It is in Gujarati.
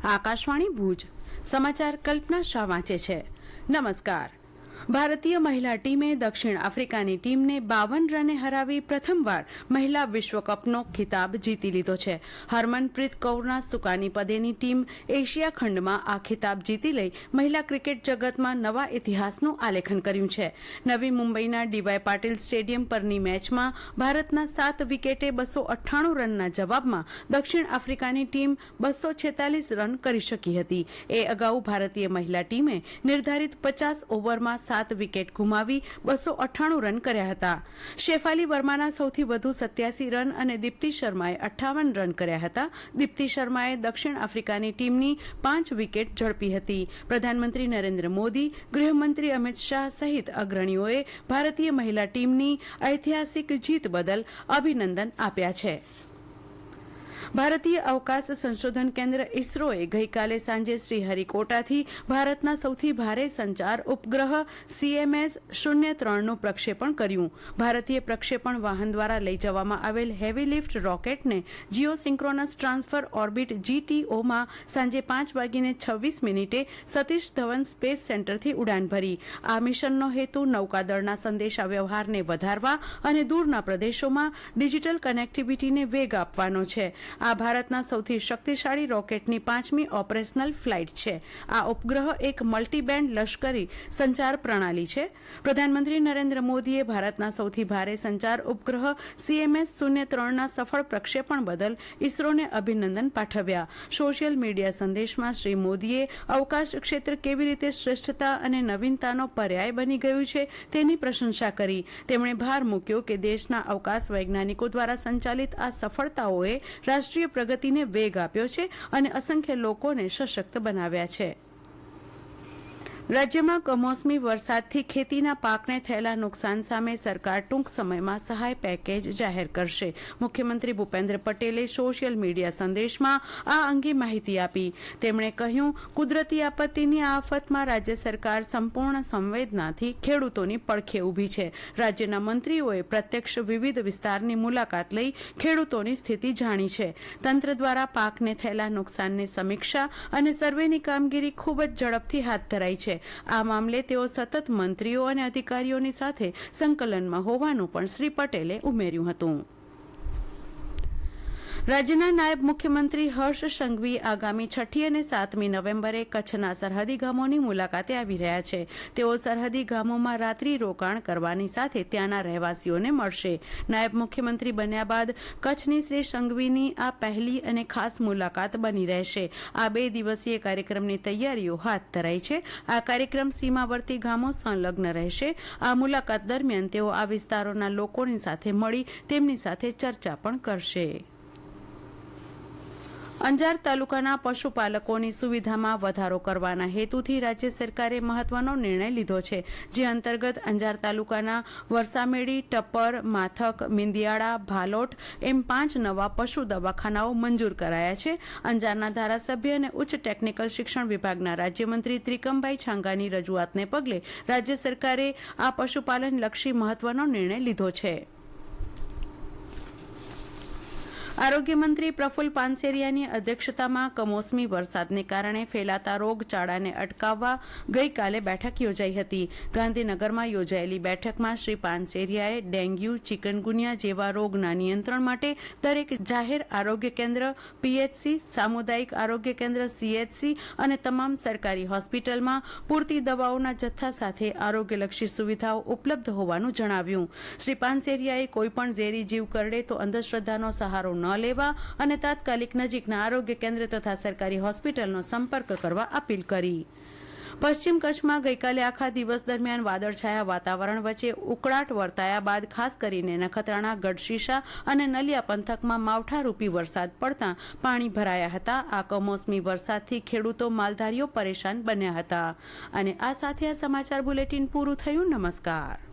આકાશવાણી ભુજ સમાચાર કલ્પના શાહ વાંચે છે. નમસ્કાર. ભારતીય મહિલા ટીમે દક્ષિણ આફ્રિકાની ટીમને 52 રને હરાવી પ્રથમવાર મહિલા વિશ્વકપનો ખિતાબ જીતી લીધો છે. હરમનપ્રીત કૌરના સુકાની પદેની ટીમ એશિયા ખંડમાં આ ખિતાબ જીતી લઈ મહિલા ક્રિકેટ જગતમાં નવા ઇતિહાસનું આલેખન કર્યું છે. નવી મુંબઈના ડીવાય પાટીલ સ્ટેડિયમ પરની મેચમાં ભારતના 7 વિકેટે 298 રનના જવાબમાં દક્ષિણ આફ્રિકાની ટીમ 246 રન કરી શકી હતી. એ અગાઉ ભારતીય મહિલા ટીમે નિર્ધારિત 50 ઓવરમાં 7 વિકેટ ગુમાવી 298 રન કર્યા હતા. શેફાલી વર્માના સૌથી વધુ 87 રન અને દીપ્તિ શર્માએ 58 રન કર્યા હતા. દીપ્તિ શર્માએ દક્ષિણ આફ્રિકાની ટીમની 5 વિકેટ ઝડપી હતી. પ્રધાનમંત્રી નરેન્દ્ર મોદી, ગૃહમંત્રી અમિત શાહ સહિત અગ્રણીઓએ ભારતીય મહિલા ટીમની ઐતિહાસિક જીત બદલ અભિનંદન આપ્યા છે. ભારતીય અવકાશ સંશોધન કેન્દ્ર ઇસરોએ ગઈકાલે સાંજે શ્રીહરિકોટાથી ભારતના સૌથી ભારે સંચાર ઉપગ્રહ CMS-03નું પ્રક્ષેપણ કર્યું. ભારતીય પ્રક્ષેપણ વાહન દ્વારા લઈ જવામાં આવેલ હેવી લિફ્ટ રોકેટને જીઓસિન્ક્રોનસ ટ્રાન્સફર ઓર્બિટ GTOમાં સાંજે 5:26 સતીશ ધવન સ્પેસ સેન્ટરથી ઉડાન ભરી. આ મિશનનો હેતુ નૌકાદળના સંદેશા વ્યવહારને વધારવા અને દૂરના પ્રદેશોમાં ડિજિટલ કનેક્ટિવિટીને વેગ આપવાનો છે. આ ભારતના સૌથી શક્તિશાળી રોકેટની 5મી ઓપરેશનલ ફ્લાઇટ છે. આ ઉપગ્રહ એક મલ્ટીબેન્ડ લશ્કરી સંચાર પ્રણાલી છે. પ્રધાનમંત્રી નરેન્દ્ર મોદીએ ભારતના સૌથી ભારે સંચાર ઉપગ્રહ CMS-03ના સફળ પ્રક્ષેપણ બદલ ઇસરોને અભિનંદન પાઠવ્યા. સોશિયલ મીડિયા સંદેશમાં શ્રી મોદીએ અવકાશ ક્ષેત્ર કેવી રીતે શ્રેષ્ઠતા અને નવીનતાનો પર્યાય બની ગયું છે તેની પ્રશંસા કરી. તેમણે ભાર મૂક્યો કે દેશના અવકાશ વૈજ્ઞાનિકો દ્વારા સંચાલિત આ સફળતાઓએ રાષ્ટ્રીય પ્રગતિને વેગ આપ્યો છે અને અસંખ્ય લોકોને સશક્ત બનાવ્યા છે. રાજ્યમાં કમોસમી વરસાદથી ખેતીના પાકને થયેલા નુકસાન સામે સરકાર ટૂંક સમયમાં સહાય પેકેજ જાહેર કરશે. મુખ્યમંત્રી ભૂપેન્દ્ર પટેલે સોશિયલ મીડિયા સંદેશમાં આ અંગે માહિતી આપી. તેમણે કહ્યું, કુદરતી આપત્તિની આ આફતમાં રાજ્ય સરકાર સંપૂર્ણ સંવેદનાથી ખેડૂતોની પડખે ઊભી છે. રાજ્યના મંત્રીઓએ પ્રત્યક્ષ વિવિધ વિસ્તારની મુલાકાત લઈ ખેડૂતોની સ્થિતિ જાણી છે. તંત્ર દ્વારા પાકને થયેલા નુકસાનની સમીક્ષા અને સર્વેની કામગીરી ખૂબ જ ઝડપથી હાથ ધરાઈ છે. આ મામલે તેઓ સતત મંત્રીઓ અને અધિકારીઓની સાથે સંકલનમાં હોવાનું પણ શ્રી પટેલે ઉમેર્યું હતું. રાજ્યના નાયબ મુખ્યમંત્રી હર્ષ સંઘવી આગામી 6મી અને 7મી નવેમ્બરે કચ્છના સરહદી ગામોની મુલાકાતે આવી રહ્યા છે. તેઓ સરહદી ગામોમાં રાત્રિ રોકાણ કરવાની સાથે ત્યાંના રહેવાસીઓને મળશે. નાયબ મુખ્યમંત્રી બન્યા બાદ કચ્છની શ્રી સંઘવીની આ પહેલી અને ખાસ મુલાકાત બની રહેશે. આ 2 દિવસીય કાર્યક્રમની તૈયારીઓ હાથ ધરાઈ છે. આ કાર્યક્રમ સીમાવર્તી ગામો સંલગ્ન રહેશે. આ મુલાકાત દરમિયાન તેઓ આ વિસ્તારોના લોકોની સાથે મળી તેમની સાથે ચર્ચા પણ કરશે. અંજાર તાલુકાના પશુપાલકોની સુવિધામાં વધારો કરવાના હેતુથી રાજ્ય સરકારે મહત્વનો નિર્ણય લીધો છે. જે અંતર્ગત અંજાર તાલુકાના વરસામેડી, ટપ્પર, માથક, મિંદિયાળા, ભાલોટ એમ 5 નવા પશુ દવાખાનાઓ મંજૂર કરાયા છે. અંજારના ધારાસભ્ય અને ઉચ્ચ ટેકનિકલ શિક્ષણ વિભાગના રાજ્યમંત્રી ત્રિકમભાઈ છાંગાની રજૂઆતને પગલે રાજ્ય સરકારે આ પશુપાલનલક્ષી મહત્વનો નિર્ણય લીધો છે. આરોગ્ય મંત્રી પ્રફુલ્લ પાનસેરિયાની અધ્યક્ષતામાં કમોસમી વરસાદને કારણે ફેલાતા રોગચાળાને અટકાવવા ગઈકાલે બેઠક યોજાઈ હતી. ગાંધીનગરમાં યોજાયેલી બેઠકમાં શ્રી પાનસેરિયાએ ડેન્ગ્યુ, ચિકનગુનિયા જેવા રોગના નિયંત્રણ માટે દરેક જાહેર આરોગ્ય કેન્દ્ર, PHC, સામુદાયિક આરોગ્ય કેન્દ્ર CHC અને તમામ સરકારી હોસ્પિટલમાં પૂરતી દવાઓના જથ્થા સાથે આરોગ્યલક્ષી સુવિધાઓ ઉપલબ્ધ હોવાનું જણાવ્યું. શ્રી પાનસેરિયાએ કોઈપણ ઝેરી જીવ કરડે તો અંધશ્રદ્ધાનો સહારો ન લેવા અને તાત્કાલિક નજીકના આરોગ્ય કેન્દ્ર તથા સરકારી હોસ્પિટલનો સંપર્ક કરવા અપીલ કરી. પશ્ચિમ કચ્છમાં ગઈકાલે આખા દિવસ દરમિયાન વાદળછાયા વાતાવરણ વચ્ચે ઉકળાટ વર્તાયા બાદ ખાસ કરીને નખત્રાણા, ગઢશીશા અને નલિયા પંથકમાં માવઠારૂપી વરસાદ પડતા પાણી ભરાયા હતા. આ કમોસમી વરસાદથી ખેડૂતો, માલધારીઓ પરેશાન બન્યા હતા. અને આ સાથે આ સમાચાર બુલેટિન પૂરું થયું. નમસ્કાર.